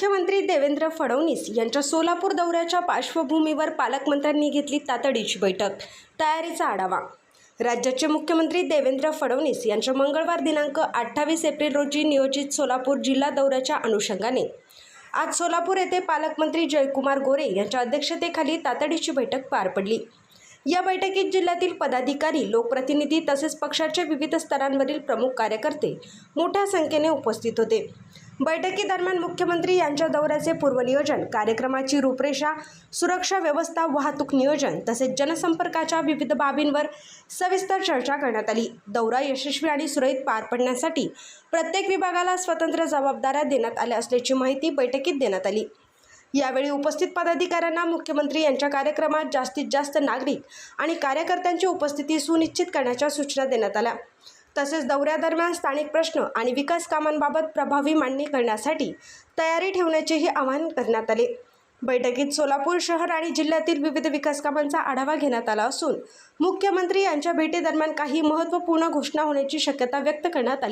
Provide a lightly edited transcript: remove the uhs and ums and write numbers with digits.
मुख्यमंत्री देवेंद्र फडणवीस यांच्या सोलापूर दौऱ्याच्या पार्श्वभूमीवर पालकमंत्र्यांनी घेतली तातडीची बैठक. तयारीचा आढावा. राज्याचे मुख्यमंत्री देवेंद्र फडणवीस यांच्या मंगळवार दिनांक 28 एप्रिल रोजी नियोजित सोलापूर जिल्हा दौऱ्याच्या अनुषंगाने आज सोलापूर येथे पालकमंत्री जयकुमार गोरे यांच्या अध्यक्षतेखाली तातडीची बैठक पार पडली. या बैठकीत जिल्ह्यातील पदाधिकारी, लोकप्रतिनिधी तसेच पक्षाचे विविध स्तरांवरील प्रमुख कार्यकर्ते मोठ्या संख्येने उपस्थित होते. बैठकीदरम्यान मुख्यमंत्री यांच्या दौऱ्याचे पूर्वनियोजन, कार्यक्रमाची रूपरेषा, सुरक्षा व्यवस्था, वाहतूक नियोजन तसेच जनसंपर्काच्या विविध बाबींवर सविस्तर चर्चा करण्यात आली. दौरा यशस्वी आणि सुरळीत पार पडण्यासाठी प्रत्येक विभागाला स्वतंत्र जबाबदाऱ्या देण्यात आल्या असल्याची माहिती बैठकीत देण्यात आली. यावेळी उपस्थित पदाधिकाऱ्यांना मुख्यमंत्री यांच्या कार्यक्रमात जास्तीत जास्त नागरिक आणि कार्यकर्त्यांची उपस्थिती सुनिश्चित करण्याच्या सूचना देण्यात आल्या. तसेच दौऱ्यादरम्यान स्थानिक प्रश्न आणि विकास कामांबाबत प्रभावी मांडणी करण्यासाठी तयारी ठेवण्याचेही आवाहन करण्यात आले. बैठकीत सोलापूर शहर आणि जिल्ह्यातील विविध विकास कामांचा आढावा घेण्यात आला असून मुख्यमंत्री यांच्या भेटीदरम्यान काही महत्त्वपूर्ण घोषणा होण्याची शक्यता व्यक्त करण्यात आली.